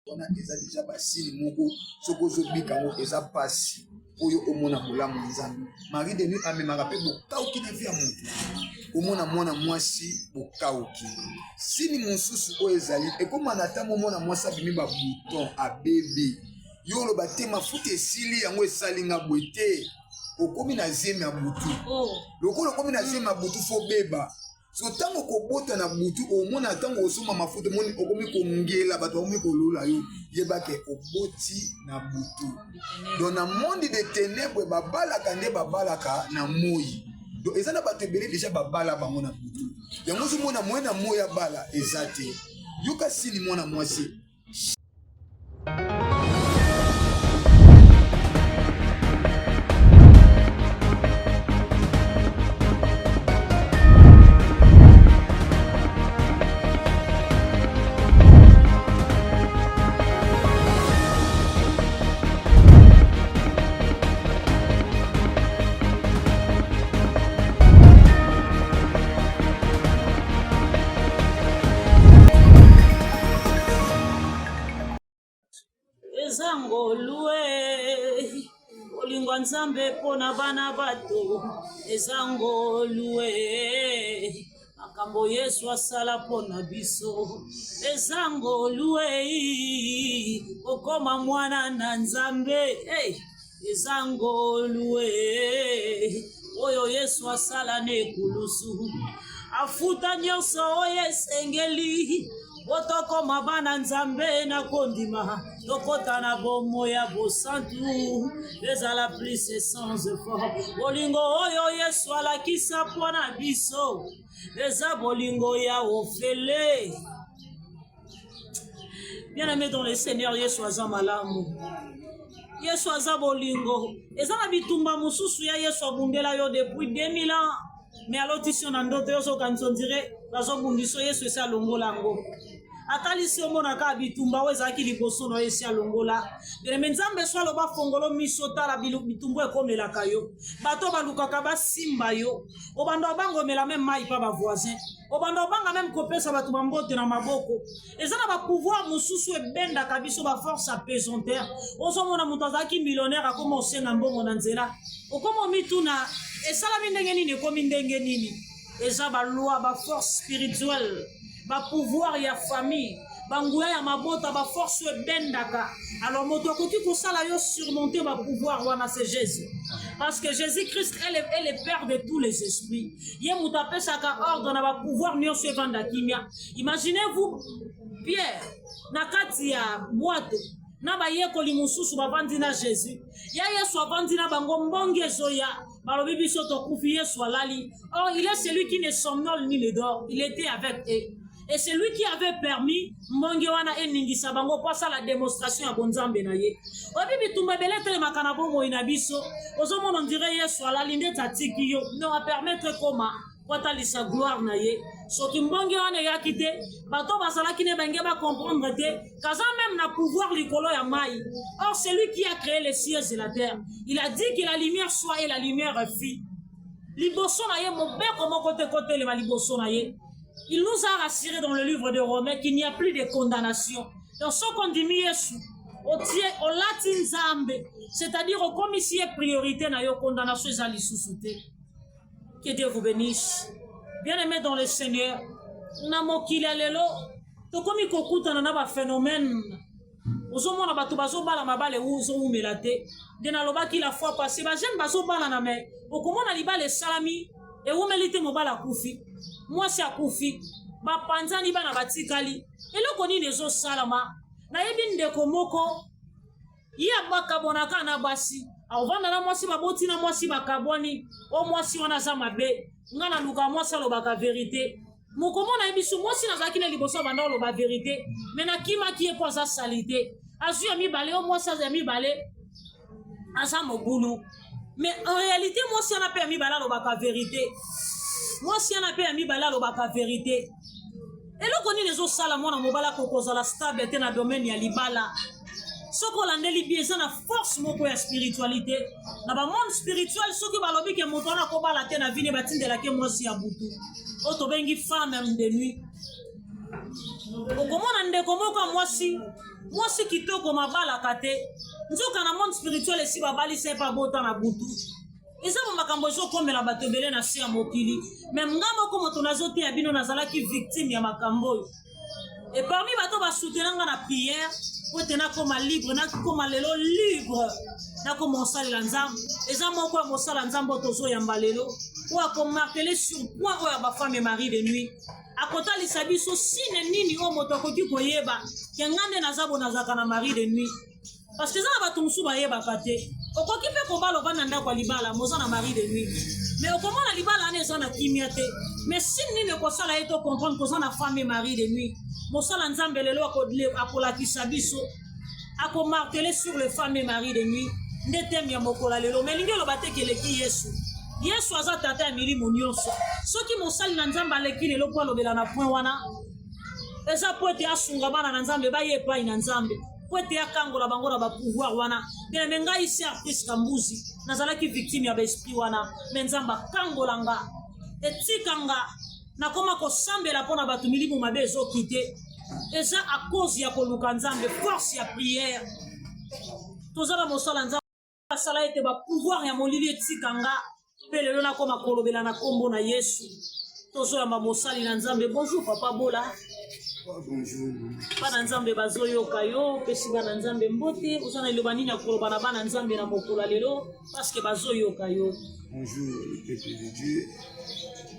On a déjà passé moko soko zo bikango eza pasi oyo omona bolamu nzambe. Marie de nuit amemaka pe bokauki na vie ya moto. Omona mwana mwasi bokauki. Sini mosusu oyo ezali ekoma na tamo mona mwasi abimi ba bouton abebe. Yo lo batema futa esili yango esalinga boite. Okomi na zemi ya butu. Lokolo okomi na zemi ya butu fo beba. So tango kobota na butu omona tango osoma mafuta moni okomi kongela bato okomi kolula yo yebake oboti na butu. Dans na monde de ténèbres babalaka nde babalaka na moi. Donc ezana bato ebele déjà babala bango na butu. Yango zo mona mwana moya bala ezate. Yoka sini mwana mwasi. Ezangolue olingwa nzambe pona bana bato ezangolue makambo Yesu asala pona biso ezangolue okoma mwana na nzambe ezangolue oyo Yesu asala nekulusu afuta nyonso oyo esengeli otokoma bana nzambe na kondima tokota na bomo ya bosantu ezala plus essence fort bolingo oyo Yesu alakisa pona biso eza bolingo ya ofele. Bien-aimé dans le Seigneur, Yesu aza malamu, Yesu aza bolingo eza na bitumba mususu ya Yesu abundela yo depuis 2000 ans. Mais alors tisio na ndoto yo so kanso dire bazo bundiso Yesu esa longola ngo atali si omona ka bitumba wezaki liboso no Yesu alongola bere nzambe so aloba fongolo miso tala bitumbo ekomelaka yo bato balukaka basimba yo obando bangomela même mai pa ba voisin obando banga même kopesa bato bambote na maboko ezana ba pouvoir mususu ebenda kabiso ba force apesanteur ozomona muto azaki millionnaire akoma osenga mbongo na nzela okoma mituna esalami ndenge nini ekomi ndenge nini eza ba loi ba force spirituelle ba pouvoir ya famille banguya ya mabota ba force ebendaka alors moto akoki kosala yo surmonter ba pouvoir wana c'est Jésus parce que Jésus-Christ est le père de tous les esprits ye muto apesaka ordre na ba pouvoir nyonso evanda kimia. Imaginez-vous Pierre na kati ya boîte na bayekoli mususu bavandi na Jésus ya Yesu avandi na bango mbongi ezoya balobi biso tokufi Yesu alali. Or il est celui qui ne somnole ni ne dort, il était avec eux et c'est lui qui avait permis mbongi wana eningisa bango pasa la démonstration ya bonzambe na ye obi bitumba belete makana bomo ina biso ozomona on dirait Yesu alali nde tatiki yo no a permettre comment potali sa gloire na ye soki mbongi wana ya kite bato bazalaki ne bange ba comprendre te kaza même na pouvoir likolo ya mai. Or c'est lui qui a créé les cieux et la terre. Il a dit que la lumière soit et la lumière fit. Liboso na ye mobe komo kote kote le liboso na ye. Il nous a rassuré dans le livre de Romains qu'il n'y a plus de condamnation. Dans ce qu'on dit Yesu au latin zambe, c'est-à-dire au comme ici est priorité na yo condamnation ezali susute. Que Dieu vous bénisse. Bien-aimés dans le Seigneur, na mokili lelo to komi kokuta na ba phénomène ozomona bato bazobala mabale uzo umelate de na lobaki la fois passée ba jeune bazobala na me okomona libale salami e umelite mobala kufi mwasi akufi bapanzani bana batikali eloko nini ezo salama na yebi ndeko moko ya bakabonaka na basi avanda na mwasi baboti na mwasi bakabwani o mwasi wana za mabe ngana luka mwasi alobaka vérité mokomona yebiso mwasi nazaki na liboso banda oloba vérité mais na kima ki epo za salité azu ya mibale o mwasi ya mibale asa mobulu mais en réalité mwasi ana pe ya mibale alobaka vérité mwasi ana pe ya mibale alobaka vérité eloko nini ezosala mwana mobala kokozala stable te na domaine ya libala soko landeli bieza na force moko ya spiritualité na ba monde spirituel soki balobi ke moto na kobala te na vini batindela ke mwasi ya butu oto bengi femme de nuit okomona ndeko moko mwasi Moi si kitoko mabala kate nzoka na monde spirituel esi babali se pa bota na butu eza makambo ezokomela bato ebele na se ya mokili me ngambo ko moto nazoteya bino nazalaki victime ya makambo oyo et parmi bato basoutenanga na prière po ete nakoma libre nakoma lelo libre nakoma mosalela nzambe eza moko ya mosala nzambe oyo tozoyamba lelo oyo akomartele sur point oyo ya bafemme mari de nuit akotalisa biso sine nini oyo moto akoki koyeba ke nga nde naza bo nazalaka na mari de nuit parce que eza na bato mosusu bayebaka te okoki mpe kobala oba na ndako ya libala moza na mari de nuit mais okomona libala wana eza na kimia te mais sine nini ekosala ye to comprendre koza na femme mari de nuit mosala nzambe lelo akolakisa biso akomartele sur le femme mari de nuit nde teme ya mokola lelo mais lingi eloba te keleki yesu aza tata ya milimo nyonso soki mosali na nzambe aleki lelo mpo alobela na point wana eza po ete asunga bana na nzambe baye epai na nzambe po ete akangola bango na bapouvoir wana me ngai isi artiste kambuzi nazalaki victime ya baesprit wana me nzambe akangolanga etikanga nakoma kosambela mpo na bato milimo mabe ezokite eza a cause ya koluka nzambe force ya prière toza na mosala nzambe asala ete bapouvoir ya molili etikanga mpe lelo nakoma kolobela na kombo na yesu tozoyamba mosali na nzambe bonjour papa bola bana nzambe bazoyoka yo pesi bana nzambe mbote oza na liloba nini ya koloba na bana nzambe na mokola lelo parceke bazoyoka yo bonjour peuple de dieu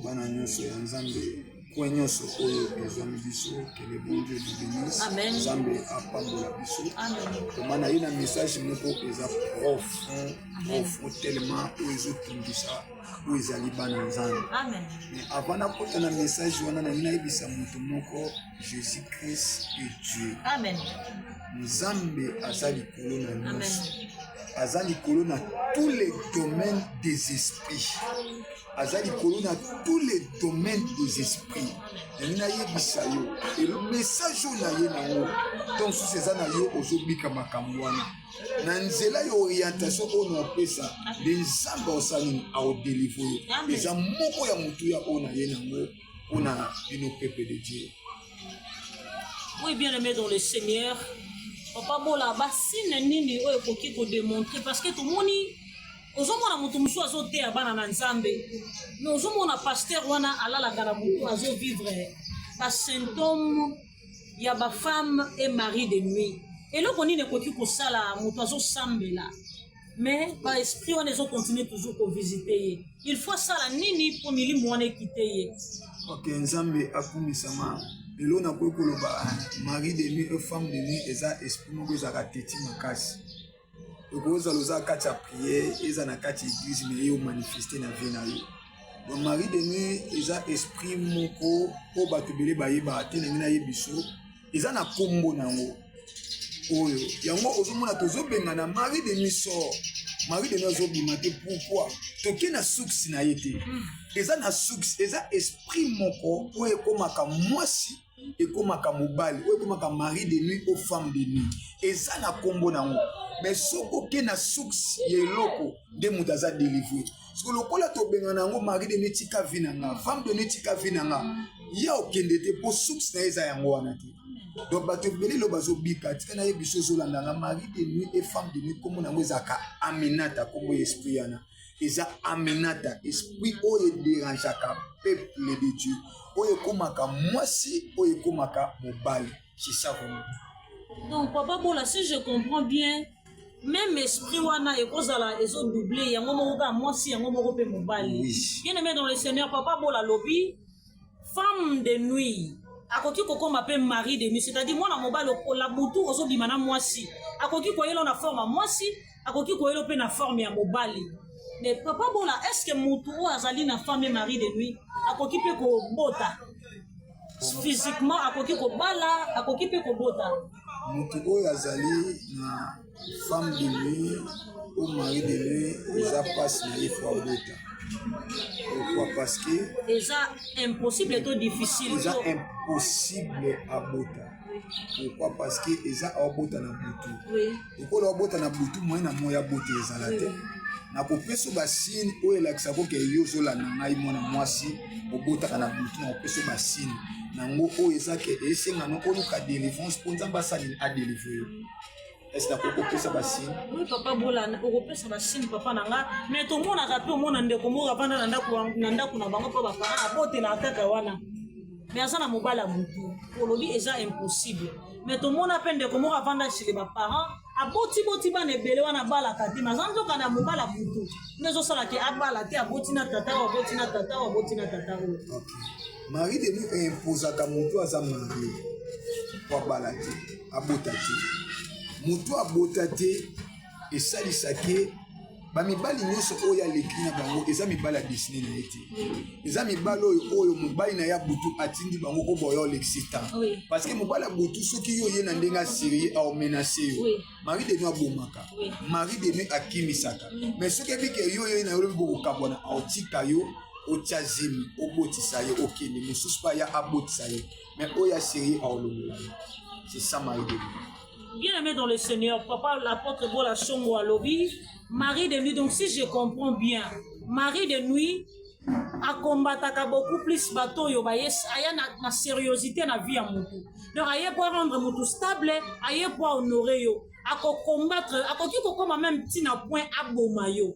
bana nyonso ya nzambe kwa nyonso oyo ezwami biso que le bon dieu nous bénisse nzambe apambola biso komana ye na message moko eza profond tellement oyo ezotungisa oyo ezali bana nzambe mais avant nakota na message wana nangi nayebisa moto moko jésus christ est dieu nzambe aza likolo na nyonso aza likolo na tous les domaines des esprits aza likolo na tous les domaines des esprits nangi nayebisa yo elo message oyo naye nango to mosusu eza na yo ozobika makambo wana na nzela ya orientation oyo naopesa nde nzambe osala nini aodelivre yo eza moko ya motuya oyo naye nango mpona bino peuple de dieu. Oui, bien aimé dans le Seigneur, papa bola basine nini oyo ekoki kodémontrer parce que tomoni ozomona moto mosusu azoteya bana na nzambe mais ozomona paster wana alalaka na motu azovivre basymptôme ya bafemme et mari de nuit eloko nini ekoki kosala moto azosambela mais baesprit wana ezocontinue toujours kovisite ye il faut asala nini mpo milimo wana ekite ye ok nzambe akumisama lelo nakoki koloba mari de nuit et femme de nuit eza esprit moko ezalaka teti makasi okozala oza kati ya priere eza na kati ya église me ye omanifeste na vie na yo donc mari de nuit eza esprit moko mpo bato ebele bayebaka te ndenge nayebi so eza na nkombo nango oyo yango ozomona tozobengana mari de nuit sort mari de nuit azobima te pourquoi toke na suksi na ye te eza na suksi eza esprit moko oyo ekomaka mwasi ekomaka mobali oyo ekomaka mari de nuit o femme de nuit eza na nkombo nango mais soki oke na suksi ya eloko nde moto aza délivre soki lokola tobengana yango mari de nuit tika vi na nga femme de nuit tika vi na nga ya okende te mpo suksi na ye eza yango wana te donc bato ebele lo bazobika tika na ye biso ozolandanga mari de nuit et femme de nuit nkombo nango ezalaka aminata nkombo ya esprit yana eza aminata esprit oyo ederangeaka peuple de dieu oyo ekomaka mwasi oyo ekomaka mobali c'est ça vraiment. Donc papa bola si je comprends bien même esprit wana ekozala ezodouble yango moko kaka mwasi yango moko mpe mobali bien aimé dans le Seigneur papa bola lobi femme de nuit akoki kokoma mpe mari de nuit c'est-à-dire mwana mobali okola butu ozobima na mwasi akoki koyela na forme ya mwasi akoki koyela mpe na forme ya mobali mais papa bola est-ce que mutu oyo azali na femme et mari de nuit akoki mpe kobota physiquement akoki kobala akoki mpe kobota mutu oyo azali na femme de nuit ou mari de nuit eza pasi na ye fo abota pourquoi parce que eza impossible to difficile eza impossible abota pourquoi parce que eza abota na butu ekola abota na butu moyen na moya bota ezala te nakopesa basine oyo elakisaka ke yo ozolanda ngai mwana mwasi obotaka na butu nakopesa basine nango oyo eza ke esengana oluka délivrance mpo nzambe asali adélivre yo. Est-ce que okopesa basine? Oui papa bola okopesa basine papa nanga mais tomonaka mpe omona ndeko moko avanda na ndako na bango mpo bapara abotela kaka wana mais aza na mobali ya motu olobi eza impossible mais tomona mpe ndeko moko avanda chez baparent aboti bana ebele wana abalaka te mais aza nzoka na mobali ya motu nde ezosalaka abala te aboti na tata oyo aboti na tata oyo aboti na tata oyo. Mari de nous imposaka motu aza marie po abala te abota te motu abota te esalisake bamibali nyonso oyo aleki na bango eza mibali ya desine na ye te eza mibali oyo mobali na ye butu atindi bango ko boya olekisi tan parce que mobali ya butu soki yo ye na ndenge aserie aomenase yo mari de nous abomaka mari de nous akimisaka mais soki ebike yo ye na yo lobi bokokabwana aotika yo otia zemi obotisa ye okende mosusu pa ya abotisa ye mais oyo aserie aolongola yo. C'est ça mari de nous. Bien aimé dans le Seigneur, papa l'apôtre Bola Shongo Alobi, Marie de nuit, donc si je comprends bien, Marie de nuit a combattu beaucoup plus bateau yo ba yes aya na sérieuxité na vie à mutu. Donc aya pour rendre mutu stable, aya pour honorer yo, a combattre, a ko comme même petit na point aboma yo.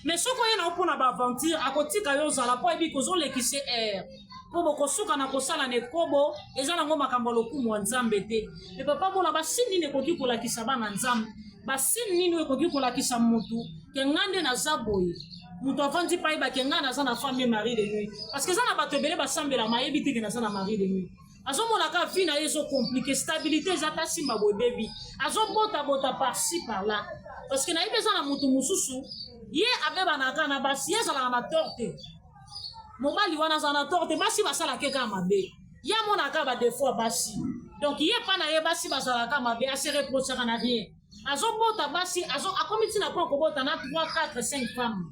Mais ce qu'on y a pour na ba aventure, a ko tika yo za la po ebi ko zo le ki c'est air. Po boko suka na kosala ne kobo eza nango makambo lokumu wa nzambe te. Mais papa bola basini ne koki kolakisa bana nzambe. Basini nini ekoki kolakisa mutu ke ngande na zaboye. Mutu avandi pa iba ke ngana za na famille Marie de nuit. Parce que za na bato ebele basambela mayebi te ke na za na Marie de nuit. Azo mona ka vie na yeso compliqué stabilité za ta simba boy baby. Azo bota par-ci par là. Parce que na ibe za na mutu mususu ye ave banaka na basi ye za na torte. Mobali wana zana torte basi basala keka mabe ya mona ka ba des fois basi donc ye pa na ye basi basala ka mabe a se reprocher na rien azo bota basi azo akomiti na ko bota na 3 4 5 femmes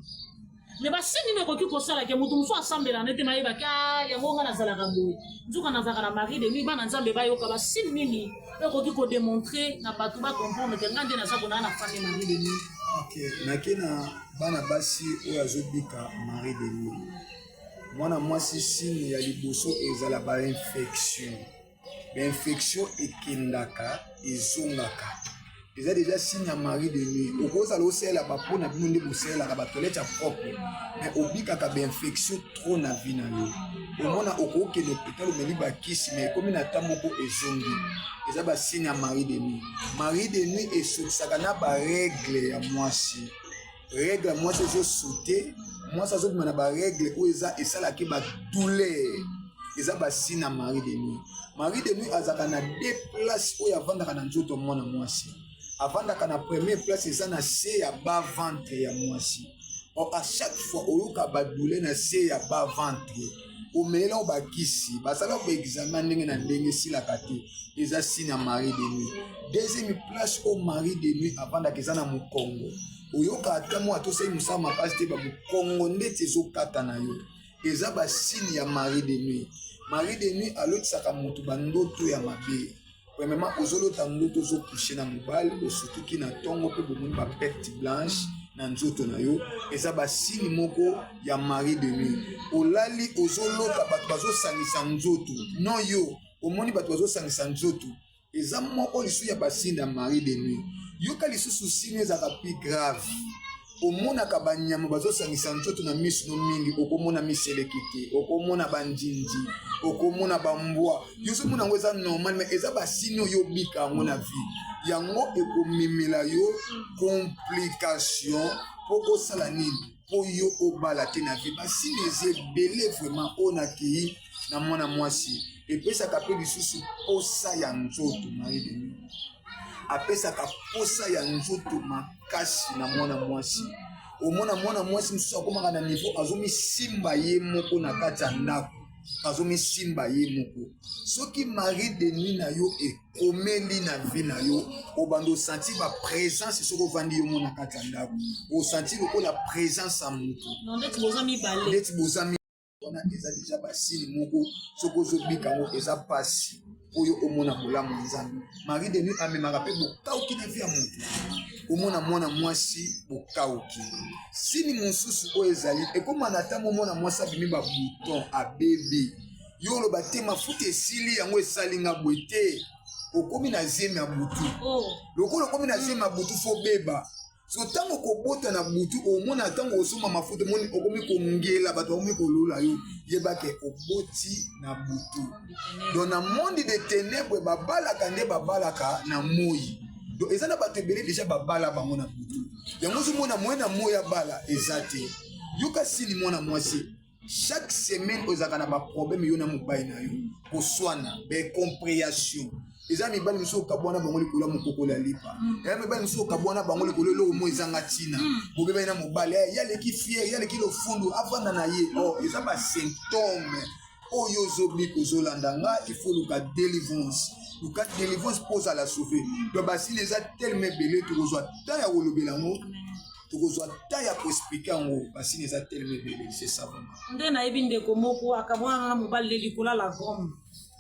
mais basi ni ne ko ki ko sala ke mutu muso assemble na nete na ye ba ka ya ngonga na zala ka boye nzuka na zaka na Marie de nuit bana nzambe ba yo ka basi nini ko ki ko démontrer na batu ba comprendre que ngande na za bona na famille Marie de nuit. OK nakena bana basi oyo azobika Marie de nuit. Mwana mwasi signe ya liboso ezala ba infection. Ba infection ekendaka ezongaka. Eza déjà signe ya Marie de nuit. Okoza lo sela ba pona bino nde bosela ka ba toilette propre. Mais obika ka ba infection trop na vie na yo. Omona okoke le hôpital meli ba kisi mais comme na tamoko ezongi. Eza ba signe ya Marie de nuit. Marie de nuit esokisaka na ba règle ya mwasi. Règle mwasi ezo sauter. Moi ça zo na ba règle o eza esala ke ba douleur eza ba signe na Marie de nuit. Marie de nuit azaka na deux places o ya vanda kana nzoto mwana mwasi avanda kana première place eza na se ya ba ventre ya mwasi or à chaque fois oyoka ba douleur na se ya ba ventre o melela o ba kisi basala ko examen ndenge na ndenge sila kate eza signe na Marie de nuit. Deuxième place au Marie de nuit avanda ke eza na Mukongo oyoka ata mo atosai musa makasi te ba Mukongo ndeti ezokata na yo eza ba signe ya Marie de nuit. Marie de nuit alotisaka mutu bandoto ya mabe premièrement ozolota ndoto ozokouche na mobali osotuki na tongo mpe bomoni ba perte blanche na nzoto na yo eza ba signe moko ya Marie de nuit. Olali ozolota bato bazosangisa nzoto non yo omoni bato bazosangisa nzoto eza moko lisu ya ba signe ya Marie de nuit. Yoka lisusu signe ezaka pi grave omonaka banyama bazosangisa nzoto na misu no mingi okomona miselekite okomona bandinji okomona bambwa yoso mona ngo eza normal mais eza ba signe yo bika yango na vie yango ekomimela yo complication poko sala nini po yo obala te na vie ba signe ezebele vraiment onaki na mwana mwasi epesaka pe lisusu posa ya nzoto Marie de nuit apesaka posa ya nzoto makasi na mwana mwasi omona mwana mwasi msusu akomaka na niveau azomi simba ye moko na kati ya ndako azomi simba ye moko soki Marie de nuit na yo ekomeli na vie na yo obando senti ba présence soko ovandi yo mona kati ya ndako osenti lokola présence ya mutu ndeti bozami bale ndeti bozami wana eza déjà basili moko soko ozobika ngo eza pasi oyo omona bolamu nzambe. Marie de nuit amemaka pe bokauki na vie ya mutu omona mwana mwasi bokauki sini mosusu oyo ezali ekoma na ntango mwana mwasi abimi ba bouton abebe yo lo bate mafuta esili yango esalinga boite okomi na zemi ya butu lokolo okomi na zemi ya butu fo beba so tango kobota na butu omona tango osoma mafuta moni okomi kongela bato okomi kolula yo yebake oboti na butu donc na monde de ténèbres babalaka nde babalaka na moi donc eza na bato ebele déjà babala bango na butu yango ozomona moye na moi ya bala eza te yoka sini mwana mwasi chaque semaine ozaka na baproblème yo na mobali na yo koswana bacompréhension eza mibali mosusu okabwana bango likolo ya mokoko ya lipa ya mibali mosusu okabwana bango likolo eloko mo ezanga ntina bobebani na mobali yaleki fiere yaleki lofundu avanda na ye eza basymptôme oyo ozobika ozolanda nga il faut luka délivrance luka délivrance mpoza la sauver donc basini eza tellement ebele tokozwa ta ya kolobela yango tokozwa ta ya koexplike yango basini eza tellement ebele c'est ça vraiment nde nayebi ndeko moko akabwana na mobali le likolo la gomme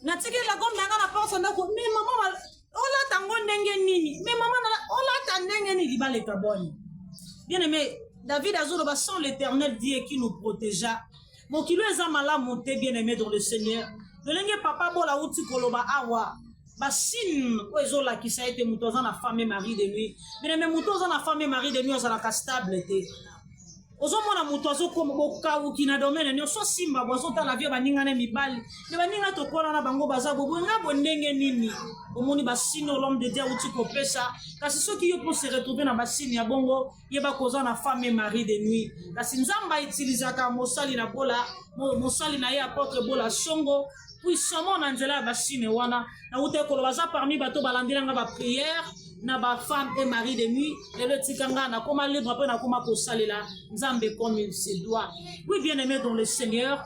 natiki la gomme nanga na porte ndako mais maman olata ngo ndenge nini mais maman olata ndenge nini libaleka boni bien aimé David azoloba sans l'éternel Dieu qui nous protégea mokilo eza malamu te bien aimé dans le Seigneur lolenge papa bola uti koloba awa basine o ezolakisa ete moto aza na femme et mari de nuit bien aimé moto aza na femme et mari de nuit azalaka stable te ozomona moto azokoma bokawuki na domaine nyonso simba bwazotala vie baningana mibali me baninga tokola na bango baza bobo nga bondenge nini omoni basine l'homme de Dieu uti kopesa kasi soki yo po se retrouver na basine ya bongo yeba koza na femme et mari de nuit kasi nzamba utilisaka mosali na bola mosali na ye apôtre bola songo puissamment na nzela ya basine wana na ute koloba za parmi bato balandelanga ba prière na ba femme et mari de nuit le tikanga na koma libre après na koma kosalela nzambe comme il se doit. Oui bien aimé dans le Seigneur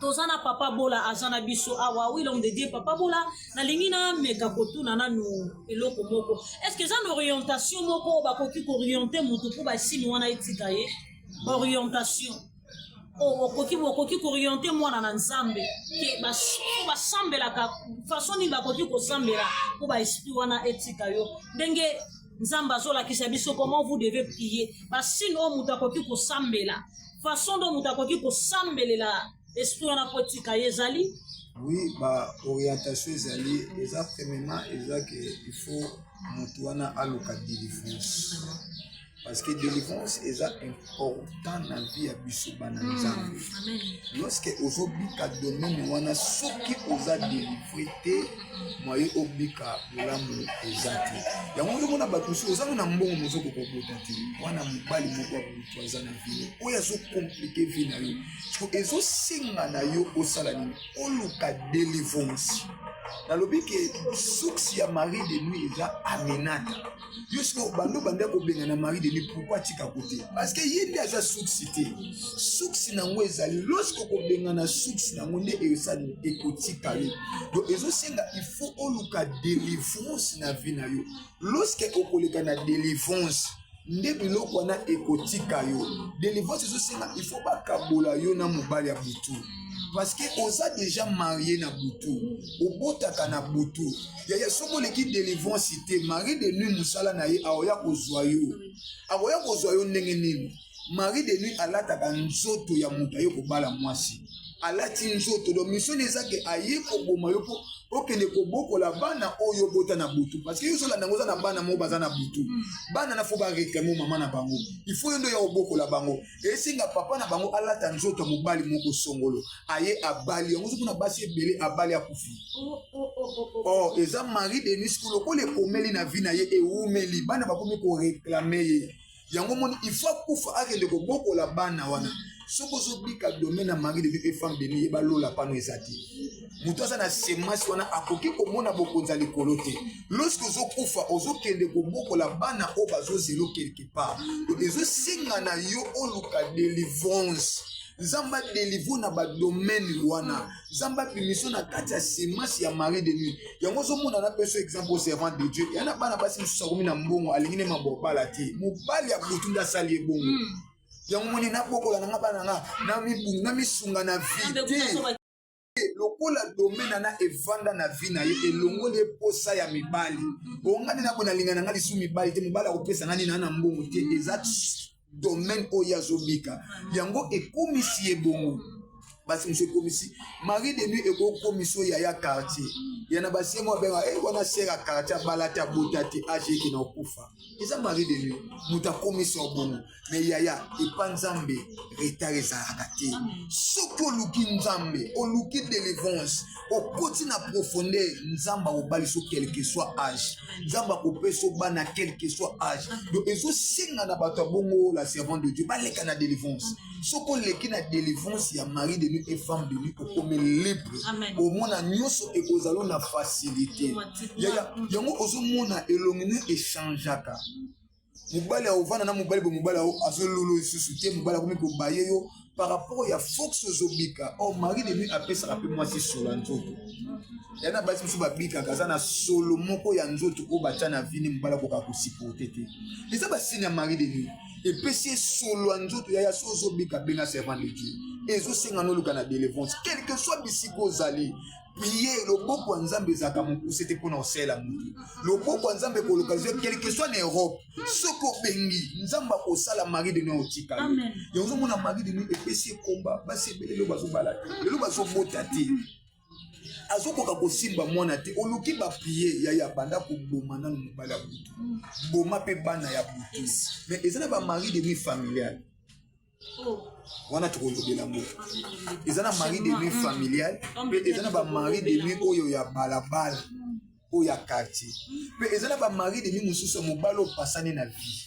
tozana papa bola azana biso awa oui l'homme de Dieu papa bola na lingina meka kotuna nanu eloko moko est-ce que ça une orientation moko ba koki ko orienter mutu po ba sini wana etikaye orientation okoki korienter mwana na nzambe ke basambelaka façon nini bakoki kosambela po baesprit wana etika yo ndenge nzambe azolakisa biso comment vous devez prier basine oyo moto akoki kosambela façon do moto akoki kosambelela esprit wana po etika ye ezali oui orientation ezali eza premièrement eza ke il faut moto wana aluka délivrance parce que délivrance est important dans la vie à biso bana nzambe lorsque ozobika domaine wana soki oza délivré te moye obika bolamu ezate yango ozomona bato so ozanga na mbongo mozoko kobota te wana mobali moko abutu aza na vie oyo azokomplike vie na yo ezosenga na yo osala nini oluka délivrance nalobi ke suksi ya mari de nuit eza amenata yo siko bando banda kobenga na mari de nuit pourquoi tika kote parce que ye nde aza suksi te suksi nango ezali lorsque kobenga na suksi nango nde esali ekotika yo donc ezosenga il faut oluka délivrance na vie na yo lorsque okoleka na délivrance nde biloko wana ekotika yo délivrance ezosenga il faut bakabola yo na mobali ya butu parce que oza déjà marié na butu obotaka na butu yaya soko leki délivrance te mari de nuit musala na ye aoya kozwa yo ndenge nini mari de nuit alataka nzoto ya moto aye kobala mwasi alati nzoto do mission ezake aye koboma yo po okende kobokola bana oyo bota na butu parce que yo sola nango za na bana mo baza na butu bana na fo ba réclamer mama na bango il faut ndo ya obokola bango esinga papa na bango alata nzoto mobali moko songolo aye abali yango zokuna basi ebele abali akufi eza mari de nuit ko lokole komeli na vie na ye eumeli bana bakomi ko réclamer ye yango moni il faut kufa akende kobokola bana wana soko zobika domaine na mari de nuit et femme de nuit balola pano ezati mutu aza na semasi wana akoki komona bokonza likolo te lorsque ozokufa ozokende kobokola bana oyo bazozelo quelque part ezosenga na yo oluka délivrance nzamba délivre na badomaine wana nzamba bimission na kati ya semasi ya mari de nuit yango ozomona na peso exemple au servant de Dieu yana bana basi misusu akomi na mbongo alingi ne mabobala te mobali ya butu nde asali ebongo yango moni nabokola nanga bana nga na mibungu na misunga na vie te lokola domaine na evanda na vie na ye elongoli eposa ya mibali ongani na bona linga nanga lisu mibali te mobali akopesa ngani na mbongo te eza domaine oyo azobika yango ekomisi ebongo basi monsieur komisi mari de nuit eko komiso ya quartier yana basi mo benga wana sera quartier balata botati age ki na okufa eza mari de nuit muta komiso bongo mais yaya epanzambe retareza akate soko oluki nzambe oluki délivrance okoti na profondeur nzamba obaliso quel que soit âge nzamba opeso bana quel que soit âge donc ezo singa na bato bongo la servante de Dieu baleka na délivrance soko leki na délivrance ya mari de nuit et femme de nuit okome libre au mona nyonso ekozalo na facilité yaya yango ozomona elongene échangeaka mobali ovana na mobali bo mobali azololo isusu te mobali komi kobaye yo par rapport ya fox ozobika oh mari de nuit apesaka mpe mwasi solo ya nzoto yana basi mosusu babikaka aza na solo moko ya nzoto oyo batya na vini mobali akoka kosipote te eza basine ya mari de nuit epesi ye solo ya nzoto yaya so ozobika benga servant de Dieu ezosenga noluka na délivrance quel que soit bisika ozali prier loboko ya nzambe ezalaka mokuse te mpona kosalela motu loboko ya nzambe kolokalizio quel que soit na Europe soki obengi nzambe akosala mari de nuit otikali yango ozomona mari de nuit epesi ekomba basi ebele lelo bazobala te lelo bazobota te azokoka kosimba mwana te oluki baprie yaya banda koboma nano mobali ya butu boma mpe bana ya butu mais eza na bamari de nuit familiale wana tokolobela ngo eza na mari de nuit familiale mpe eza na bamari de nuit oyo ya balabala oyo ya quartier mpe eza na bamari de nuit mosusu ya mobali opasani na vie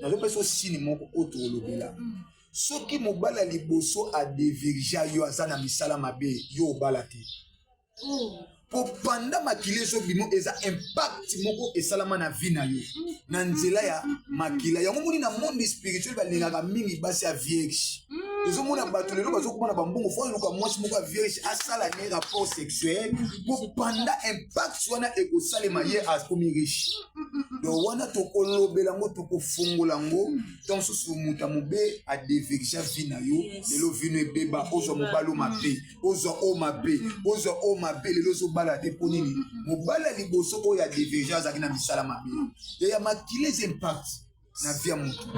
nazopesa osini moko oyo tokolobela soki mobali ya liboso adevirija yo aza na misala mabe yo obala te po panda makila ezobima eza impact moko esalama na vie na yo na nzela ya makila yango moni na monde spirituel balingaka mingi basi ya vierge ezomona bato lelo bazokomana bambongo fo eluka mwasi moko ya vierge asala ne rapport sexuel po panda impact wana ekosalema ye akomi riche donc wana tokolobela ngo tokofungola ngo donc susu muta mobe adevirija vie na yo lelo vino ebeba ozwa mobali mabe ozwa o mabe ozwa o mabe lelo ozobala te mpo nini mobali ya liboso oyo adevirija azalaki na misala mabe yaya makila eza impact na vie ya motu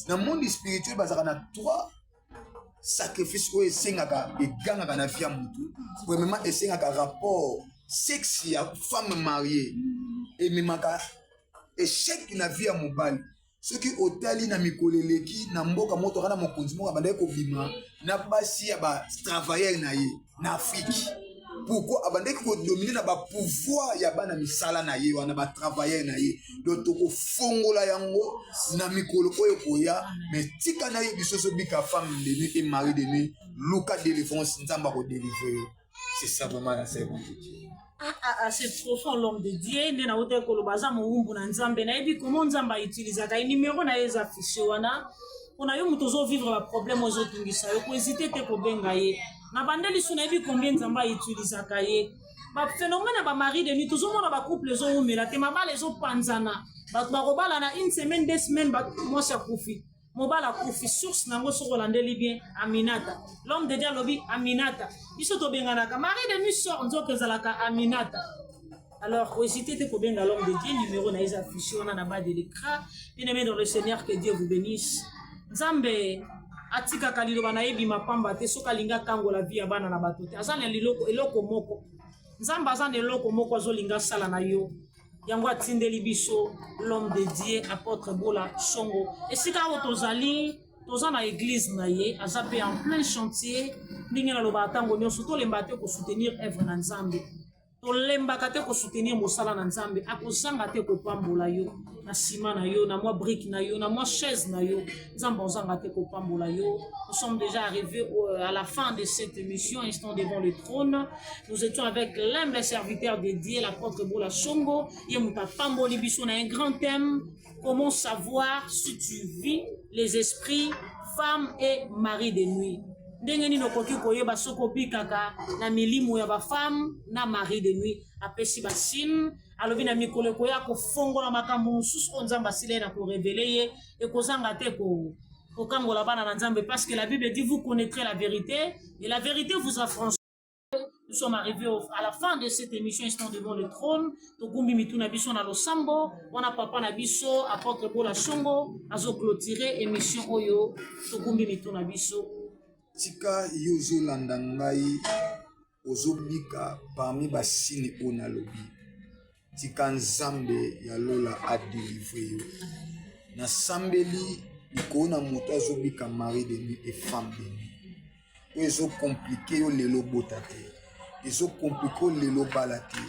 na monde spirituel bazalaka na 3 sacrifice oyo esengaka egangaka na vie ya motu premièrement esengaka rapport sexe ya femme mariée ememaka échec na vie ya mobali soki otali na mikolo eleki na mboka moto kana mokonzi moko abandaki kobima na basi ya batravailleur na ye na Afrique pourquoi abandaki kodomine na bapouvoir ya bana misala na ye wana batravailleur na ye donc tokofongola yango na mikolo oyo koya mais tika na ye biso sobika femme de nuit et mari de nuit luka délivrance nzambe akodélivre c'est ça vraiment la servante. C'est profond l'homme de Dieu nde na uta koloba za muumbu na nzambe na yebi comment nzamba utilisaka numéro na yeza affiché wana ona yo muto zo vivre ba problème ozo tungisa yo ko hésiter te ko benga ye na bandeli suna yebi combien nzamba utilisaka ye ba phénomène ba mari de nuit toujours mona ba couple zo umela te mabala zo panzana ba robala na une semaine 2 semaines ba moi ça kufi mobala kufi source nango soko landeli bien Aminata l'homme de Dieu lobi Aminata biso to bengana ka mari de nuit sort nzoke zalaka Aminata alors hésitez te ko benga l'homme de Dieu numéro na isa affiché on a bas de l'écran bien-aimé dans le Seigneur que Dieu vous bénisse nzambe atika kalilo bana yebi mapamba te soka linga kango la vie ya bana na bato te azana liloko eloko moko nzambe azana eloko moko azolinga sala na yo yango atindeli biso l'homme de Dieu apôtre Bola Songo esika otozali toza na église na ye azape en plein chantier ndenge na loba tango nyonso tolemba te ko soutenir œuvre na nzambe tolembaka te ko soutenir mosala na nzambe akozanga te ko pambola yo na sima na yo na moi brique na yo na moi chaise na yo nzambe ozanga te ko pambola yo. Nous sommes déjà arrivés à la fin de cette émission instant devant le trône. Nous étions avec l'humble serviteur de Dieu l'apôtre Bola Songo yemuta pamboli biso na un grand thème comment savoir si tu vis les esprits femmes et mari de nuit. Ndenge nini okoki koyeba soko bikaka na milimo ya ba femme na mari de nuit apesi basine alobi na mikolo koya ko fongola makambo mususu onzamba sile na ko révéler ye e kozanga te ko kangola bana na nzambe parce que la Bible dit vous connaîtrez la vérité et la vérité vous affranchira. Nous sommes arrivés à la fin de cette émission instant devant le trône tokumbi mituna biso na losambo wana papa na biso apôtre Bola Songo azo clôturer émission oyo tokumbi mituna biso. tika yo ozolanda ngai ozobika parmi basini oyo nalobi. Tika nzambe ya lola adelivre yo. Nasambeli likona moto azobika mari de nuit et femme de nuit. Oyo ezokomplike yo lelo bota te. Ezokomplike yo lelo bala te.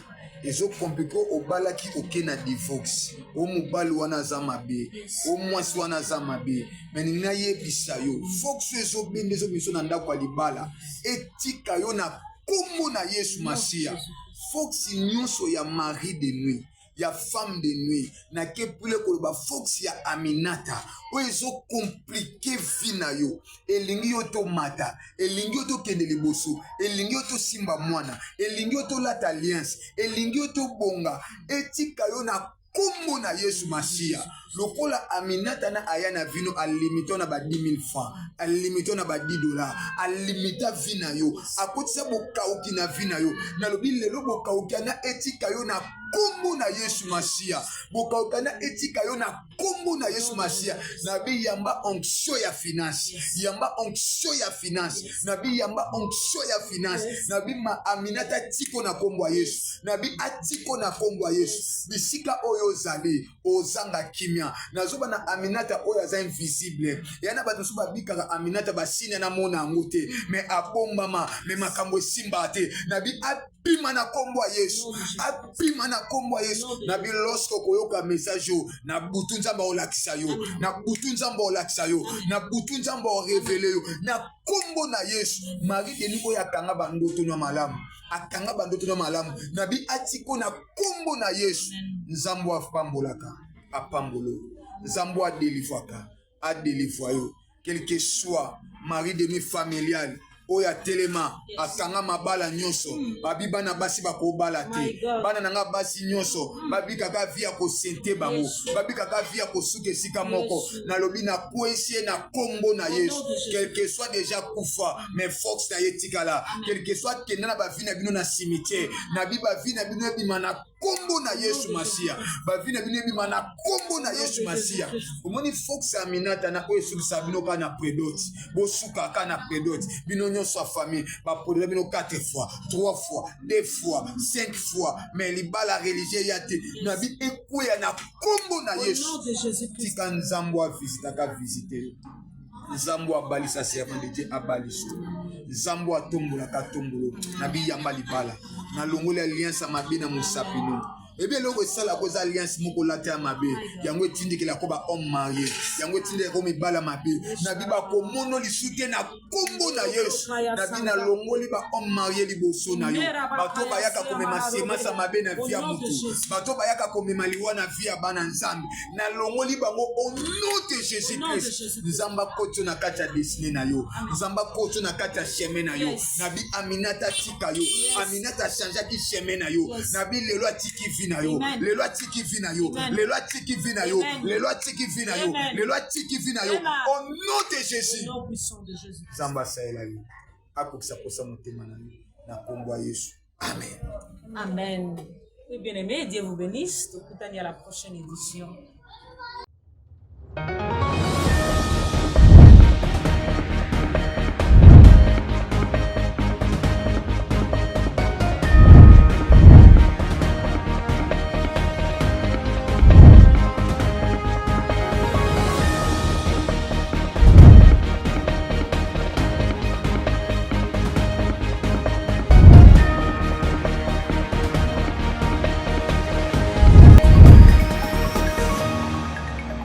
Ezokomplike yo obalaki oke na divorce. O mobali wana aza mabe. O mwasi wana aza mabe. Meni nayebisa yo. Fox ezobende ezobiso na ndako ya libala. Etika yo na kombo na Yesu Masia. Fox nyonso ya mari de nuit. Ya femme de nuit. Na kepule koloba Fox ya Aminata. Oyo ezokomplike vi na yo. Elingi yo to mata. Elingi yo to kende liboso. Elingi yo to simba mwana. Elingi yo to lata alliance. Elingi yo to bonga. Etika yo na kombo na Yesu Masia. Lokola Aminata na aya na vino alimito na ba 10,000 francs. Alimito na ba $10. Alimita vi na yo. Akotisa bokauki na vi na yo. Na lobi lelo bokauki na etika yo na kombo na Yesu Masia. Bokauka na etika yo na kombo na Yesu Masia. Nabi yamba onction ya finance. Yamba onction ya finance. Nabi yamba onction ya finance. Nabi ma Aminata tiko na kombo ya Yesu. Nabi atiko na kombo ya Yesu. Bisika oyo zali ozanga kimia. Nazoba na Aminata oyo aza invisible. Yana bato so babika Aminata basine na mona ngote. Me abombama, me makambo simba te. Nabi apima na kombo ya Yesu. Apima na kombo ya Yesu. Nabi losko koyoka message yo. Na butu nzamba olakisa yo. Na butu nzamba olakisa yo. Na butu nzamba orevele yo. Na kombo na Yesu. Marie de nuit oyo akanga bandoto na malamu. Akanga bandoto na malamu. Nabi atiko na kombo na Yesu. Nzambo afambolaka. Apambolo. Nzambo adelivwaka. Adelivwa yo. Quel que soit mari de nuit familiale. Oya telema akanga mabala nyonso babi bana basi bakobala te bana nanga basi nyonso babi kaka via ko sente bango babi kaka via ko suke sika moko na lobi na kwese na kombo na Yesu quel que soit déjà kufa mais Fox na yetikala quel que soit kenda na bavi na bino na cimetière na bi bavi na bino bi mana kombo na Yesu Masia bavi na bino bi mana kombo na Yesu Masia omoni Fox Aminata na oyo sukisa bino kana predoti bo suka kana predoti bino sa famille va produire 4 fois, 3 fois, 2 fois, 5 fois, mais les balles religieuses yate na bi ekuya na kombo na Yesu. Tika nzambo a visiter ka visiter. Nzambo a balisa servant de Dieu a baliso. Nzambo a tombola ka tombolo na bi yamba libala. Na longola alliance mabina musapino. Ebe loko sala koza alliance moko lata mabe yango etindikela ko ba homme marié yango etindikela ko mibala mabe na biba ko mono lisute na kombo na Yesu na bina longoli ba homme marié liboso na yo bato bayaka ko mema sema sa mabe na via mutu bato bayaka ko mema liwa na via bana nzambe na longoli bango au nom de Jésus Christ nzamba koto na kata destiné na yo nzamba koto na kata chemin na yo na bi Aminata tika yo Aminata changea ki chemin na yo na bi lelo atiki na yo les lois tiki vina yo les lois tiki vina yo les lois tiki vina yo les lois tiki vina yo au nom de Jésus Zamba saela yo akokisa kosa motema na yo na kombo ya Yesu amen amen. Oui bien aimé, Dieu vous bénisse. Tout à la prochaine édition.